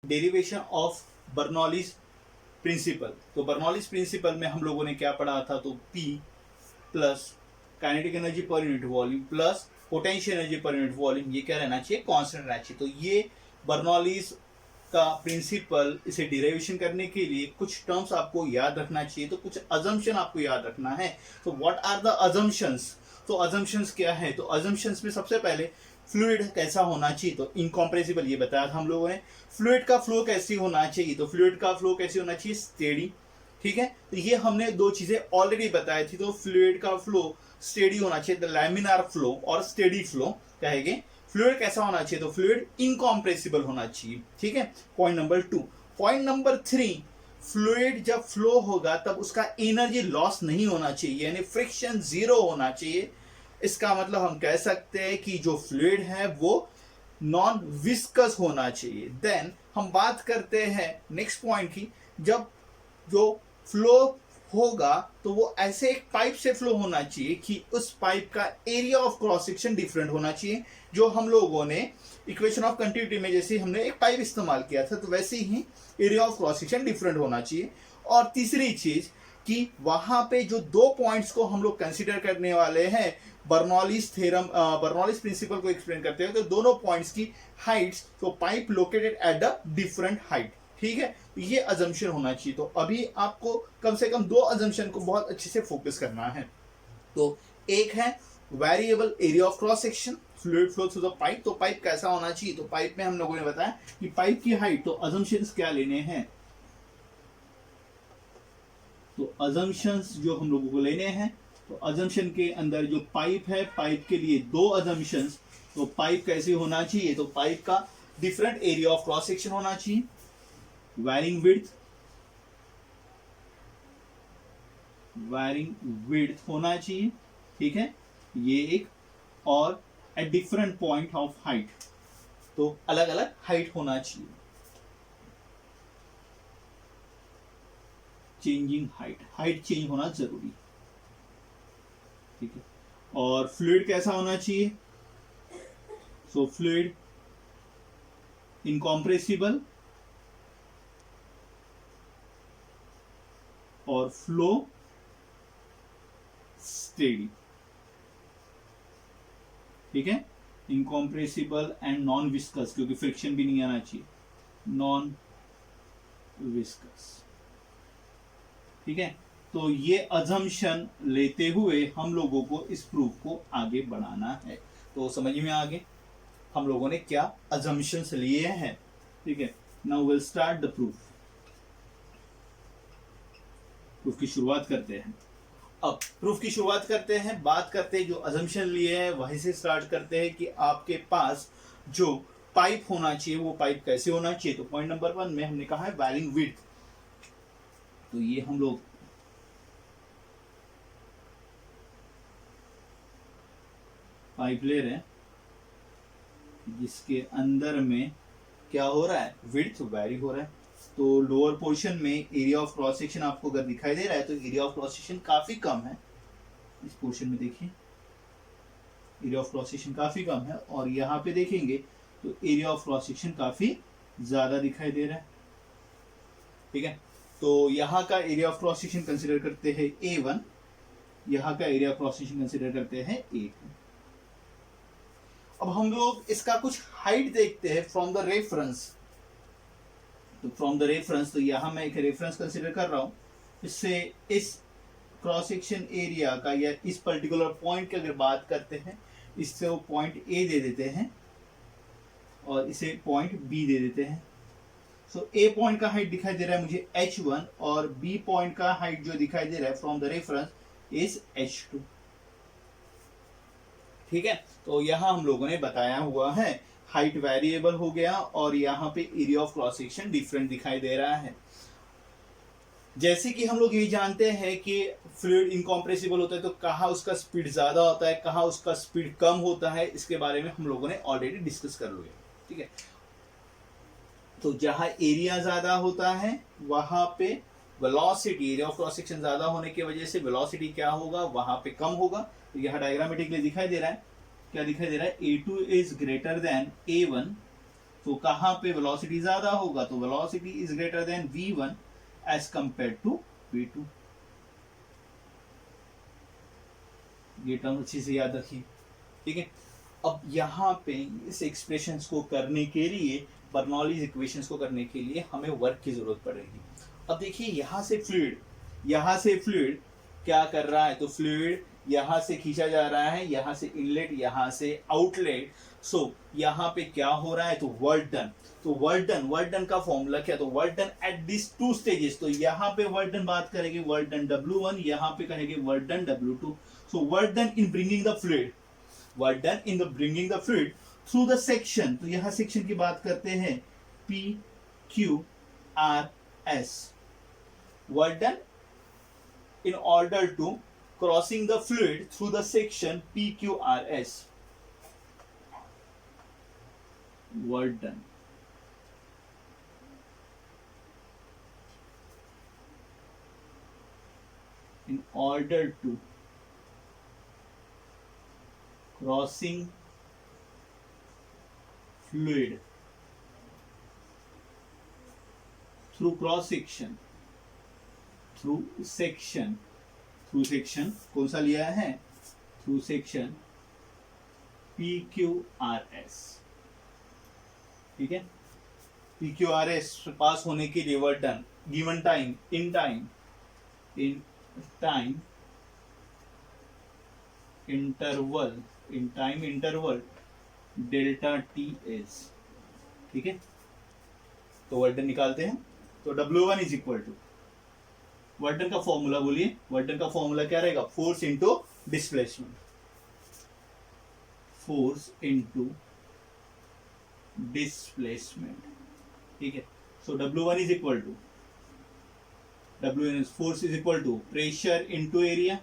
Derivation of Bernoulli's principle. तो Bernoulli's principle में हम लोगों ने क्या पढ़ा था, तो P plus kinetic energy per unit volume plus potential energy per unit volume, ये क्या रहना चाहिए, कांस्टेंट रहना चाहिए। तो ये बर्नौलीज का प्रिंसिपल, इसे डिराइवेशन करने के लिए कुछ टर्म्स आपको याद रखना चाहिए, तो कुछ अजम्पशन आपको याद रखना है। तो व्हाट आर द अजम्पशंस, तो अजम्पशंस क्या है, तो अजम्पशंस में सबसे पहले फ्लूइड कैसा होना चाहिए, तो इनकॉम्प्रेसिबल, ये बताया था हम लोगों ने। फ्लूइड का फ्लो कैसी होना चाहिए, तो फ्लूइड का फ्लो कैसे होना चाहिए, स्टेडी। ठीक है, तो ये हमने दो चीजें ऑलरेडी बताई थी। तो फ्लूइड का फ्लो स्टेडी होना चाहिए, द लैमिनार फ्लो और स्टेडी फ्लो कहेंगे। फ्लूइड कैसा होना चाहिए, तो फ्लूइड इनकॉम्प्रेसिबल होना चाहिए। ठीक है, point number 2। Point number 3, fluid जब फ्लो होगा तब उसका एनर्जी लॉस नहीं होना चाहिए, यानी फ्रिक्शन जीरो होना चाहिए। इसका मतलब हम कह सकते हैं कि जो फ्लूइड है वो नॉन विस्कस होना चाहिए। देन हम बात करते हैं नेक्स्ट पॉइंट की, जब जो फ्लो होगा तो वो ऐसे एक पाइप से फ्लो होना चाहिए कि उस पाइप का area of cross section different होना चाहिए। जो हम लोगों ने इक्वेशन ऑफ कंटिन्यूटी में जैसे हमने एक पाइप इस्तेमाल किया था, तो वैसे ही area of cross section different होना चाहिए। और तीसरी चीज कि वहां पे जो दो पॉइंट्स को हम लोग कंसिडर करने वाले हैं बर्नौलीज थ्योरम, बर्नौलीज प्रिंसिपल को एक्सप्लेन करते हैं, तो दोनों पॉइंट्स की हाइट्स, तो pipe located at the different height. ठीक है, तो ये अजम्पशन होना चाहिए। तो अभी आपको कम से कम दो अजम्पशन को बहुत अच्छे से फोकस करना है। तो एक है variable area of cross section, fluid flow through the pipe. तो पाइप कैसा होना चाहिए, तो पाइप में हम लोगों ने बताया कि पाइप की हाइट, तो अजम्पशंस क्या लेने हैं, तो अजम्पशंस जो हम लोगों को लेने हैं, तो अजम्पशन के अंदर जो पाइप है, पाइप के लिए दो अजम्पशंस। तो पाइप कैसे होना चाहिए, तो पाइप का different area of cross section होना चाहिए, वायरिंग विड्थ होना चाहिए। ठीक है, ये एक, और at different point of height, तो अलग अलग हाइट होना चाहिए, चेंजिंग हाइट चेंज होना जरूरी। ठीक है, और फ्लूइड कैसा होना चाहिए, सो फ्लूइड इनकॉम्प्रेसिबल और फ्लो स्टेडी। ठीक है, इनकॉम्प्रेसिबल एंड नॉन विस्कस, क्योंकि फ्रिक्शन भी नहीं आना चाहिए, नॉन विस्कस। ठीक है, तो ये अजम्पशन लेते हुए हम लोगों को इस प्रूफ को आगे बढ़ाना है। तो समझ में आगे हम लोगों ने क्या अजम्पशंस लिए हैं। ठीक है, now will start the proof की शुरुआत करते हैं। अब प्रूफ की शुरुआत करते हैं, बात करते हैं जो अजम्पशन लिए हैं वहीं से स्टार्ट करते हैं कि आपके पास जो पाइप होना चाहिए वो पाइप कैसे होना चाहिए। तो पॉइंट नंबर 1 में हमने कहा है वायरिंग विड्थ। तो ये हम लोग पाइप ले रहे हैं जिसके अंदर में क्या हो रहा है, विड्थ वैरी हो रहा है। तो लोअर पोर्शन में एरिया ऑफ क्रॉस सेक्शन आपको अगर दिखाई दे रहा है तो एरिया ऑफ क्रॉस सेक्शन काफी कम है। इस पोर्शन में देखिए एरिया ऑफ क्रॉस सेक्शन काफी कम है, और यहाँ पे देखेंगे तो एरिया ऑफ क्रॉस सेक्शन काफी ज्यादा दिखाई दे रहा है। ठीक है, तो यहाँ का area of cross section consider करते हैं A1, यहाँ का area of cross section consider करते हैं A2। अब हम लोग इसका कुछ हाइट देखते हैं फ्रॉम द रेफरेंस। तो फ्रॉम द रेफरेंस, तो यहां मैं एक रेफरेंस कंसीडर कर रहा हूं, इससे इस क्रॉस सेक्शन एरिया का या इस पर्टिकुलर पॉइंट की अगर बात करते हैं, इससे वो पॉइंट ए दे देते हैं और इसे पॉइंट बी दे देते हैं। सो ए पॉइंट का हाइट दिखाई दे रहा है मुझे H1, और बी पॉइंट का हाइट जो दिखाई दे रहा है from the reference is H2। ठीक है, तो यहां हम लोगों ने बताया हुआ है हाइट वेरिएबल हो गया, और यहाँ पे area of cross section different दिखाई दे रहा है। जैसे कि हम लोग ये जानते हैं कि फ्लूइड इनकॉम्प्रेसिबल होता है, तो कहाँ उसका स्पीड ज्यादा होता है, कहाँ उसका स्पीड कम होता है, इसके बारे में हम लोगों ने ऑलरेडी डिस्कस कर लिया। ठीक है, तो जहां एरिया ज्यादा होता है वहां पे velocity, area of cross section ज्यादा होने की वजह से वेलोसिटी क्या होगा, वहां पे कम होगा। तो यह डायग्रामेटिकली दिखाई दे रहा है, क्या दिखाई दे रहा है, A2 is greater then A1, तो कहाँ पे वेलोसिटी ज्यादा होगा, तो velocity is greater than v1 as compared to v2। ये टर्म अच्छी से याद रखिए, ठीक है। अब यहाँ पे इस एक्सप्रेशंस को करने के लिए, बर्नौलीज इक्वेशंस को करने के लिए हमें वर्क की जरूरत पड़ेगी। अब देखिए यहाँ से फ्लूइड क्या कर रहा है, तो फ्लूइड यहाँ से खींचा जा रहा है, यहाँ से इनलेट, यहाँ से आउटलेट। सो यहाँ पे क्या हो रहा है, तो वर्क डन। तो वर्क डन का फॉर्मूला क्या, तो work done at this two stages. तो यहाँ पे वर्क डन बात करेंगे वर्क डन W1, यहाँ पे कहेंगे work done W2। So work done in bringing the fluid, work done in the bringing the fluid through the section. तो यहाँ सेक्शन की बात करते हैं PQRS, work done in order to crossing the fluid through the section PQRS, work done। In order to crossing fluid through cross section, through section कौन सा लिया है, थ्रू सेक्शन PQRS, ठीक है। PQRS पास होने के लिए work done given time, in time interval delta TS, ठीक है। तो वर्क डन निकालते हैं। तो W1 is equal to, work done का फॉर्मूला बोलिए, वर्क डन का फॉर्मूला क्या रहेगा, force into displacement, force into displacement, ठीक है। So W1 is equal to, force is equal to pressure into area,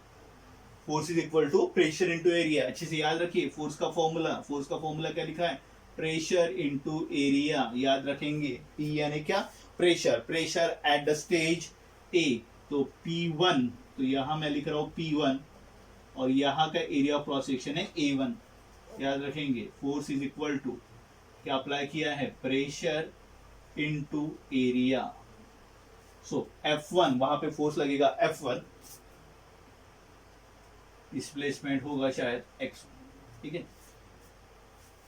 force is equal to pressure into area. अच्छे से याद रखिए फोर्स का फॉर्मूला क्या लिखा है, प्रेशर इंटू एरिया, याद रखेंगे। P यानी क्या, प्रेशर एट द स्टेज ए, तो P1, तो यहां मैं लिख रहा हूं P1, और यहां का एरिया ऑफ क्रॉस सेक्शन है A1, याद रखेंगे। फोर्स इज इक्वल टू क्या अप्लाई किया है, प्रेशर इनटू एरिया। सो F1, वहां पे फोर्स लगेगा F1, डिस्प्लेसमेंट होगा शायद x, ठीक है।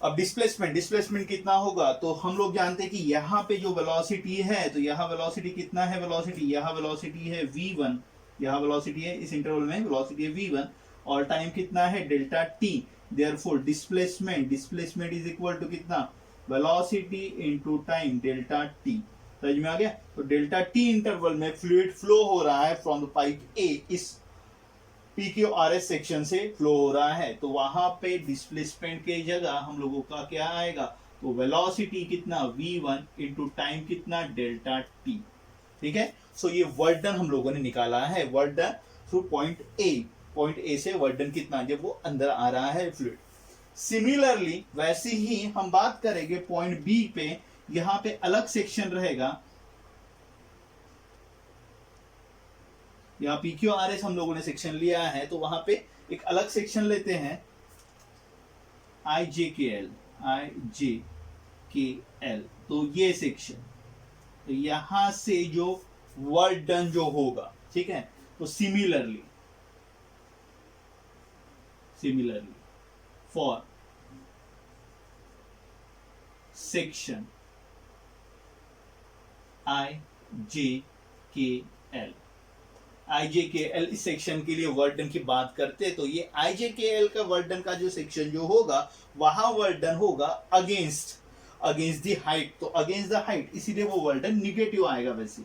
अब डिस्प्लेसमेंट कितना होगा, तो हम लोग जानते हैं कि यहाँ पे जो वेलोसिटी है, तो यहाँ वेलोसिटी कितना है, यहाँ वेलोसिटी है v1, यहाँ वेलोसिटी है इस इंटरवल में वेलोसिटी है v1, और टाइम कितना है delta t। Therefore displacement is equal to कितना, velocity into time delta t। समझ में आ गया। तो डेल्टा t इंटरवल में फ्लूइड फ्लो हो रहा है फ्रॉम द पाइप A, इस PQRS सेक्शन से फ्लो हो रहा है। तो वहां पे डिस्प्लेसमेंट के जगह हम लोगों का क्या आएगा, तो वेलोसिटी कितना v1 इंटू टाइम कितना डेल्टा t, ठीक है। सो ये वर्क डन हम लोगों ने निकाला है, work done through point A से वर्क डन कितना, जब वो अंदर आ रहा है फ्लूइड। सिमिलरली वैसे ही हम बात करेंगे पॉइंट बी पे, यहां पे अलग सेक्शन रहेगा, यहाँ PQRS हम लोगों ने सेक्शन लिया है, तो वहां पे एक अलग सेक्शन लेते हैं IJKL, तो ये सेक्शन, तो यहां से जो वर्क डन जो होगा, ठीक है। तो सिमिलरली फॉर सेक्शन IJKL इस सेक्शन के लिए वर्क डन की बात करते हैं। तो ये IJKL का वर्क डन का जो सेक्शन जो होगा, वहां वर्क डन होगा अगेंस्ट द हाइट, तो अगेंस्ट द हाइट, इसीलिए वो वर्क डन निगेटिव आएगा। वैसे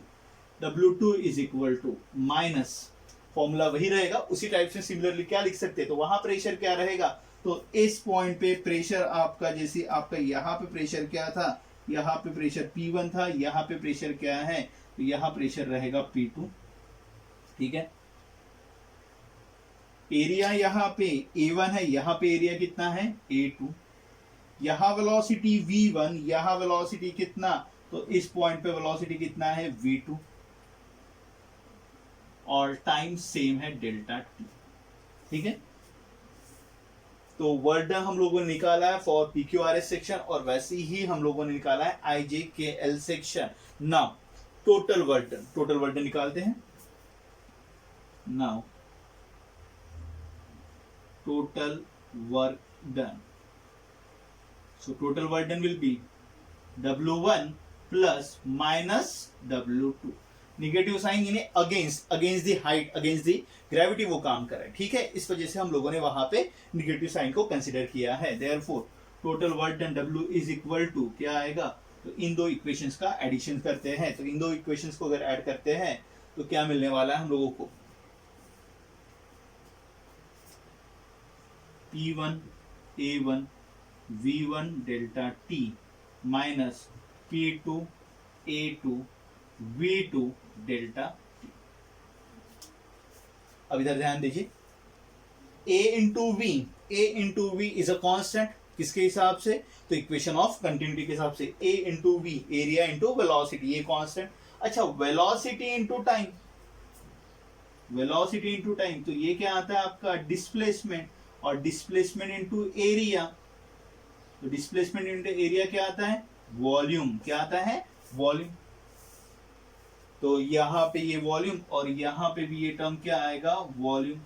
W2 is equal to minus, formula वही रहेगा, उसी टाइप से सिमिलरली क्या लिख सकते हैं, तो वहां प्रेशर क्या रहेगा, तो इस पॉइंट पे प्रेशर आपका, जैसे आपका यहाँ पे प्रेशर क्या था, यहाँ पे प्रेशर P1 था, यहाँ पे प्रेशर क्या है, तो यहाँ प्रेशर रहेगा P2, ठीक है। एरिया यहाँ पे A1 है, यहाँ पे एरिया कितना है A2, यहाँ वेलोसिटी V1, यहाँ वेलोसिटी कितना, तो इस पॉइंट पे वेलोसिटी कितना है V2, और टाइम सेम है डेल्टा t, ठीक है। तो वर्क डन हम लोगों ने निकाला है फॉर PQRS सेक्शन, और वैसे ही हम लोगों ने निकाला है IJKL section. Now total work done निकालते हैं। Now total work done, so total work done will be W1 plus minus W2, negative sign यानी against the height, against the gravity वो काम कर रहा है, ठीक है। इस वजह से हम लोगों ने वहां पे निगेटिव साइन को कंसीडर किया है। Therefore total work done W is equal to क्या आएगा, तो इन दो इक्वेशंस का एडिशन करते हैं। तो इन दो इक्वेशंस को अगर ऐड करते हैं तो क्या मिलने वाला है हम लोगों को, P1 A1 V1 delta T minus P2 A2 V2 delta T। अब इधर ध्यान दीजिए, A into V is a constant, किसके हिसाब से, तो इक्वेशन ऑफ कंटिन्यूटी के हिसाब से A into V, area into velocity, ये कांस्टेंट। अच्छा, वेलोसिटी इंटू टाइम, तो ये क्या आता है आपका डिस्प्लेसमेंट, और डिस्प्लेसमेंट इंटू एरिया, तो डिस्प्लेसमेंट इंटू एरिया क्या आता है, वॉल्यूम, क्या आता है, वॉल्यूम। तो यहां पे ये वॉल्यूम और यहां पे भी ये टर्म क्या आएगा, वॉल्यूम।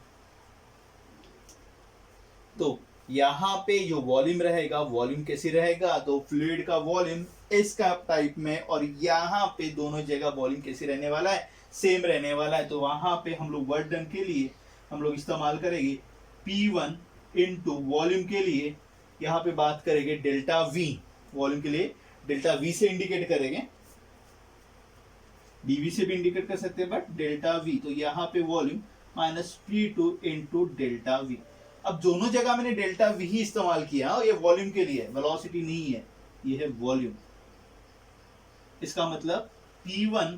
तो यहां पे जो वॉल्यूम रहेगा, वॉल्यूम कैसे रहेगा, तो फ्लूइड का वॉल्यूम इस टाइप में, और यहां पे दोनों जगह वॉल्यूम कैसे रहने वाला है, सेम रहने वाला है। तो वहां पे हम लोग वर्क डन के लिए हम लोग इस्तेमाल करेंगे P1 इंटू वॉल्यूम के लिए यहाँ पे बात करेंगे डेल्टा V, वॉल्यूम के लिए डेल्टा V से इंडिकेट करेंगे, dV से भी इंडिकेट कर सकते हैं बट डेल्टा V। तो यहाँ पे volume minus P2 into delta V। अब दोनों जगह मैंने डेल्टा V ही इस्तेमाल किया, और ये वॉल्यूम के लिए, वेलोसिटी नहीं है, ये है वॉल्यूम। इसका मतलब A1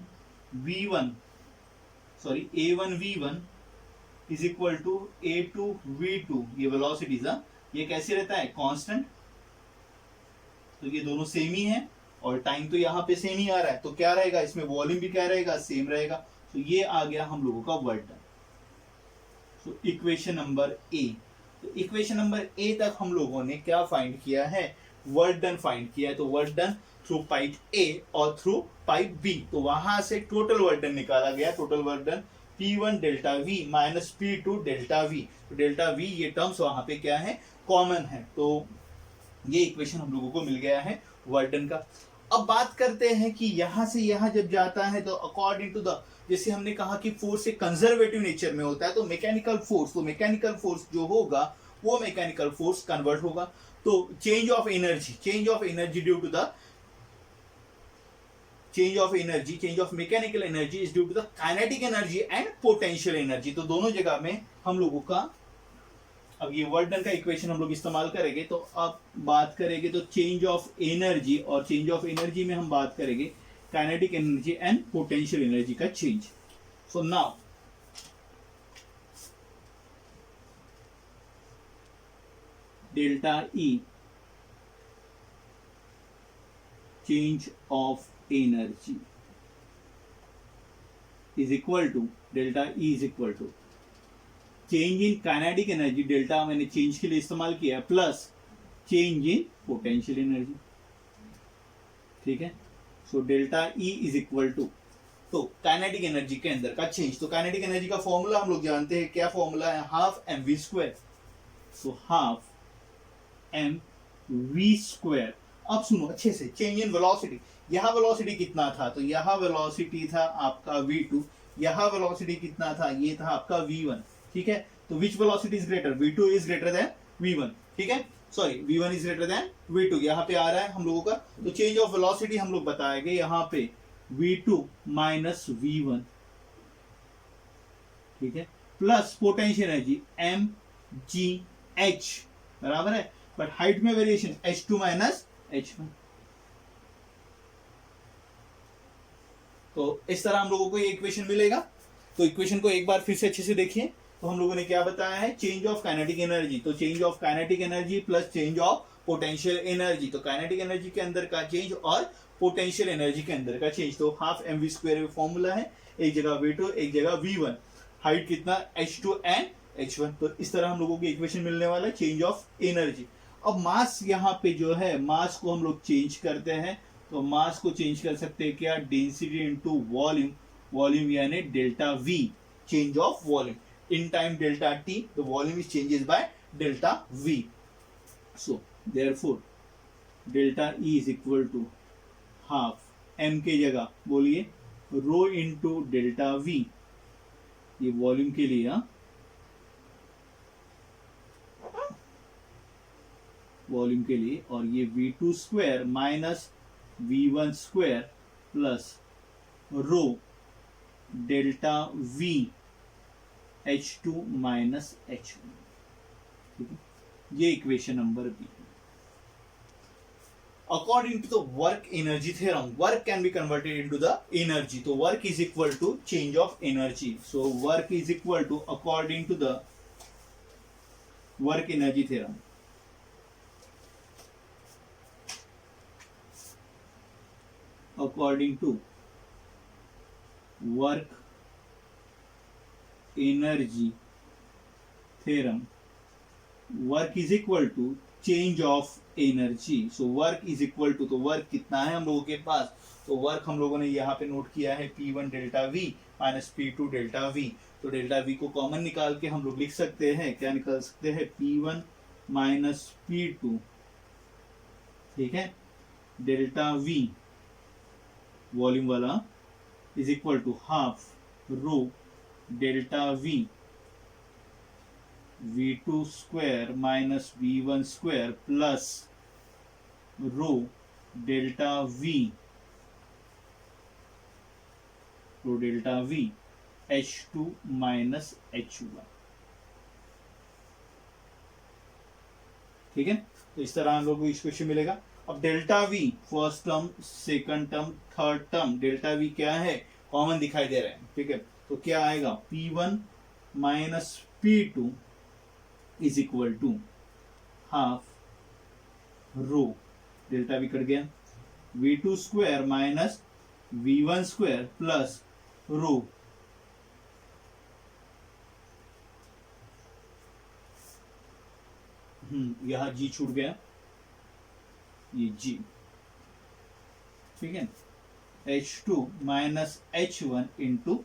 V1 is equal to A2 V2, ये वेलोसिटी था, ये कैसे रहता है, कांस्टेंट। तो ये दोनों सेम ही है, और टाइम तो यहाँ पे सेम ही आ रहा है, तो क्या रहेगा इसमें, वॉल्यूम भी क्या रहेगा, सेम रहेगा। तो ये आ गया हम लोगों का वर्क डन। तो इक्वेशन नंबर ए, तो इक्वेशन नंबर ए तक हम लोगों ने क्या फाइंड किया है, वर्क डन फाइंड किया है। तो वर्क डन थ्रू पाइप ए और थ्रू पाइप बी, तो वहां से टोटल वर्क डन निकाला गया। Total work done P1 delta V minus P2 delta V, तो डेल्टा V ये टर्म्स वहां पे क्या है, कॉमन है। तो ये इक्वेशन हम लोगों को मिल गया है वर्क डन का। अब बात करते हैं कि यहां से यहां जब जाता है तो अकॉर्डिंग टू द, जैसे हमने कहा कि फोर्स एक कंजर्वेटिव नेचर में होता है, तो मैकेनिकल फोर्स जो होगा वो मैकेनिकल फोर्स कन्वर्ट होगा। तो change of energy due to the change of mechanical energy is due to the kinetic energy and potential energy। तो दोनों जगह में हम लोगों का, अब ये वर्क डन का इक्वेशन हम लोग इस्तेमाल करेंगे। तो अब बात करेंगे तो चेंज ऑफ एनर्जी, और चेंज ऑफ एनर्जी में हम बात करेंगे kinetic energy and potential energy का change. So now delta E, change of energy is equal to delta E is equal to change in kinetic energy, delta मैंने change के लिए इस्तेमाल किया, plus change in potential energy, ठीक है। So delta E is equal to, तो kinetic energy के अंदर का चेंज, तो काइनेटिक एनर्जी का फॉर्मूला हम लोग जानते हैं, क्या फॉर्मूला है, half mv square. So half mv square. अब सुनो अच्छे से, चेंज इन वेलोसिटी, यहाँ वेलोसिटी कितना था, तो यहाँ वेलोसिटी था आपका v2, यहाँ वेलोसिटी कितना था, ये था आपका v1, ठीक है। तो which velocity is greater, v2 is greater than v1, ठीक है, sorry v1 is greater then v2, यहाँ पे आ रहा है हम लोगों का। तो चेंज ऑफ वेलोसिटी हम लोग बताएंगे यहाँ पे v2 माइनस v1, ठीक है, प्लस पोटेंशियल एनर्जी mgh बराबर है, बट हाइट में वेरिएशन h2 माइनस h1। तो इस तरह हम लोगों को ये इक्वेशन मिलेगा। तो इक्वेशन को एक बार फिर से अच्छे से देखिए। तो हम लोगों ने क्या बताया है, चेंज ऑफ काइनेटिक एनर्जी, तो change of kinetic energy plus change of potential energy, तो काइनेटिक एनर्जी के अंदर का चेंज और पोटेंशियल एनर्जी के अंदर का चेंज। तो हाफ mv स्क्वायर फॉर्मूला है, एक जगह v2 एक जगह v1, हाइट कितना h2 एंड H1। तो इस तरह हम लोगों की इक्वेशन मिलने वाला है चेंज ऑफ एनर्जी। अब मास यहाँ पे जो है, मास को हम लोग चेंज करते हैं, तो मास को चेंज कर सकते हैं क्या, डेंसिटी इनटू वॉल्यूम, वॉल्यूम यानी delta V, change of volume in time delta T, the volume is changes by delta V. So therefore delta E is equal to half M के जगह बोलिए रो इंटू डेल्टा वी, ये volume के लिए, volume के लिए, और ये V2 square minus V1 square plus rho delta V H2 minus H1, ठीक है, ये equation number B. According to the work energy theorem, work can be converted into the energy. So work is equal to change of energy. So work is equal to, according to the work energy theorem, according to work energy theorem, work is equal to change of energy. So work is equal to, तो work कितना है हम लोगों के पास, तो work हम लोगों ने यहाँ पे नोट किया है P1 delta V minus P2 delta V। तो डेल्टा V को कॉमन निकाल के हम लोग लिख सकते हैं, क्या निकाल सकते हैं, P1 माइनस P2, ठीक है, डेल्टा V वॉल्यूम वाला is equal to half rho delta V V2 square minus V1 square plus rho delta V H2 minus H1, ठीक है। तो इस तरह हम लोग को इक्वेशन मिलेगा। अब delta V first term, second term, third term, delta V क्या है, कॉमन दिखाई दे रहा है, ठीक है। तो क्या आएगा, P1 minus P2 is equal to half rho delta V cut गया, V2 square minus V1 square plus rho यहां G छूट गया, ये G, ठीक है, H2 माइनस H1 इंटू।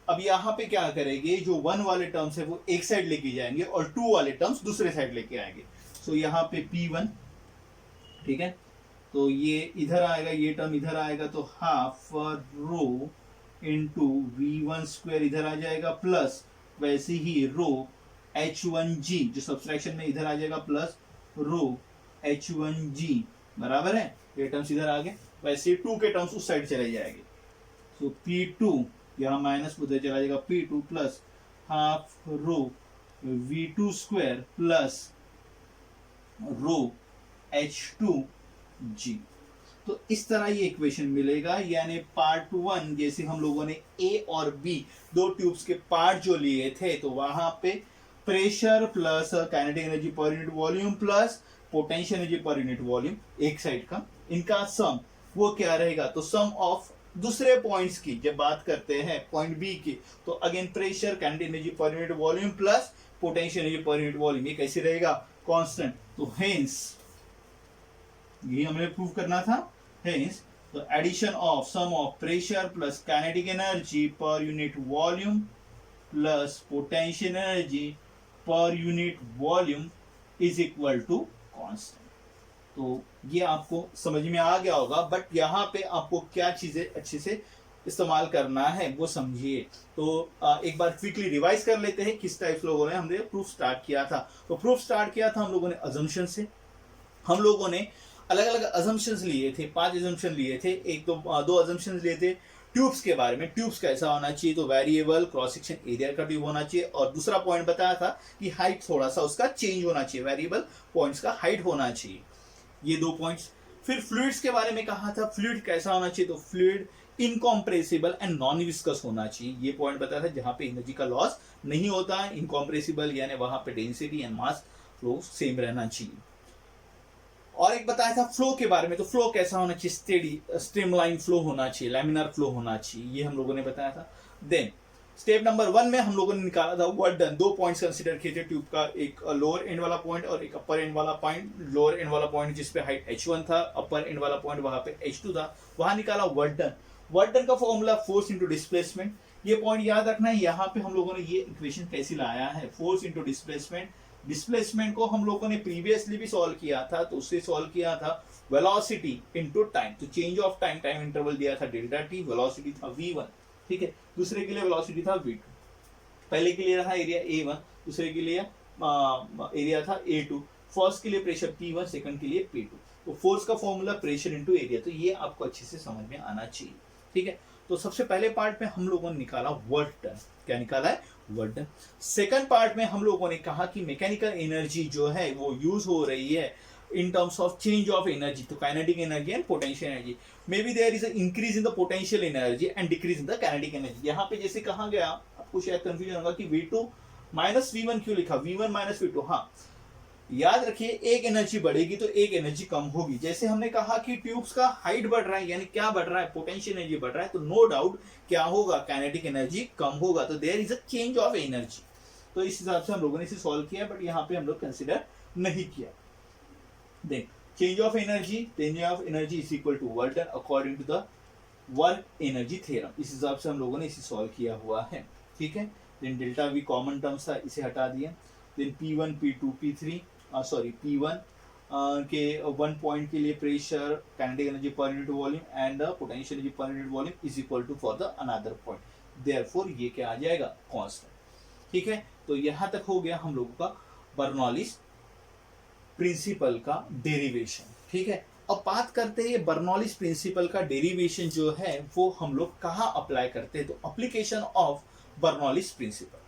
अब यहां पे क्या करेंगे, जो 1 वाले टर्म्स है वो एक साइड लेके जाएंगे और 2 वाले टर्म्स दूसरे साइड लेके आएंगे। सो यहाँ पे P1, ठीक है, तो ये इधर आएगा, ये टर्म इधर आएगा, तो half rho into V1 square इधर आ जाएगा प्लस वैसे ही रो H1G जो सब्सट्रैक्शन में इधर आ जाएगा प्लस रो H1G बराबर है, ये टर्म्स इधर आ गए, वैसे 2 के टर्म्स उस साइड चले जाएंगे। सो P2 यहाँ माइनस उधर चला जाएगा, P2 plus half rho V2 square plus रो H2G। तो इस तरह ये इक्वेशन मिलेगा, यानी पार्ट 1 जैसे हम लोगों ने A और B दो ट्यूब्स के पार्ट जो लिए थे, तो वहां पे pressure plus kinetic energy per unit volume plus potential energy per unit volume एक साइड का, इनका सम वो क्या रहेगा, तो सम ऑफ दूसरे पॉइंट्स की जब बात करते हैं पॉइंट बी की, तो again pressure kinetic energy per unit volume plus potential energy per unit volume, ये कैसे रहेगा, कांस्टेंट। तो हेंस ये हमें प्रूव करना था, हेंस तो addition of sum of pressure plus kinetic energy per unit volume plus potential energy per unit volume is equal to constant. तो ये आपको समझ में आ गया होगा, बट यहाँ पे आपको क्या चीजें अच्छे से इस्तेमाल करना है वो समझिए। तो एक बार क्विकली रिवाइज कर लेते हैं किस टाइप लोगों ने हमने प्रूफ स्टार्ट किया था। तो प्रूफ स्टार्ट किया था हम लोगों ने अजम्पशन से, हम लोगों ने अलग अलग अजम्पशंस लिए थे, 5 अजम्पशन लिए थे, एक तो 2 अजम्पशंस लिए थे ट्यूब्स के बारे में, ट्यूब्स कैसा होना चाहिए, तो वेरिएबल क्रॉस सेक्शन एरिया का ट्यूब होना चाहिए, और दूसरा पॉइंट बताया था कि हाइट थोड़ा सा उसका चेंज होना चाहिए, वेरिएबल पॉइंट्स का हाइट होना चाहिए, ये 2 पॉइंट्स। फिर फ्लूइड्स के बारे में कहा था, फ्लूइड कैसा होना चाहिए, तो fluid incompressible and non viscous होना चाहिए, ये पॉइंट बताया था, जहां पे एनर्जी का लॉस नहीं होता है, इनकॉम्प्रेसिबल यानी वहां पे density and mass flow same रहना चाहिए। और एक बताया था फ्लो के बारे में, तो फ्लो कैसा होना चाहिए, स्ट्रीमलाइन फ्लो होना चाहिए, लैमिनार फ्लो होना चाहिए, ये हम लोगों ने बताया था। देन स्टेप नंबर 1 में हम लोगों ने निकाला था वर्क डन, 2 पॉइंट्स कंसीडर किए थे ट्यूब का, एक लोअर एंड वाला पॉइंट और एक अपर एंड वाला पॉइंट। लोअर एंड वाला पॉइंट जिसपे हाइट h1 था, अपर एंड वाला पॉइंट वहां पे h2 था, वहां निकाला वर्क डन। वर्क डन का फॉर्मूला फोर्स इंटू डिस्प्लेसमेंट। ये पॉइंट याद रखना है, यहाँ पे हम लोगों ने ये इक्वेशन कैसे लाया है, फोर्स इंटू डिस्प्लेसमेंट। डिस्प्लेसमेंट को हम लोगों ने प्रीवियसली भी सॉल्व किया था, तो उससे सॉल्व किया था वेलोसिटी इनटू टाइम, तो change of time, time interval दिया था डेल्टा टी, वेलोसिटी था v1, ठीक है। दूसरे के लिए वेलोसिटी था v2, पहले के लिए रहा एरिया a1, दूसरे के लिए एरिया था a2, फर्स्ट के लिए प्रेशर p1, सेकंड के लिए p2। तो फोर्स का फॉर्मूला प्रेशर इनटू एरिया, तो ये आपको अच्छे से समझ में आना चाहिए, ठीक है। तो सबसे पहले पार्ट में हम लोगों ने निकाला वर्क डन, क्या निकाला है, वर्क डन। सेकंड पार्ट में हम लोगों ने कहा कि मैकेनिकल एनर्जी जो है वो यूज हो रही है in terms of change of energy, तो kinetic energy and potential energy, maybe there is an increase in the potential energy and decrease in the kinetic energy। यहाँ पे जैसे कहा गया, आपको शायद कंफ्यूजन होगा कि v2 माइनस v1 क्यों लिखा, v1 माइनस v2, हाँ याद रखिए एक एनर्जी बढ़ेगी तो एक एनर्जी कम होगी। जैसे हमने कहा कि ट्यूब्स का हाइट बढ़ रहा है, यानी क्या बढ़ रहा है, पोटेंशियल एनर्जी बढ़ रहा है, तो नो डाउट क्या होगा, काइनेटिक एनर्जी कम होगा, तो there is a change of energy. तो इस हिसाब से हम लोगों ने इसे सॉल्व किया, बट यहाँ पे हम लोग कंसिडर नहीं किया। Then change of energy is equal to work done according to the work energy theorem। इस हिसाब से हम लोगों ने इसे सॉल्व किया हुआ है, ठीक है। Then delta v common terms था, इसे हटा दिया। Then p1 p2 p3 p1 के 1 पॉइंट के लिए pressure, kinetic energy per unit volume and potential energy per unit volume is equal to for the another point, therefore ये क्या आ जाएगा, कांस्टेंट, ठीक है। तो यहाँ तक हो गया हम लोगों का बर्नौलीज प्रिंसिपल का डेरिवेशन, ठीक है। अब बात करते हैं बर्नौलीज प्रिंसिपल का डेरिवेशन जो है वो हम लोग कहाँ अप्लाई करते हैं, तो एप्लीकेशन ऑफ बर्नौलीज प्रिंसिपल।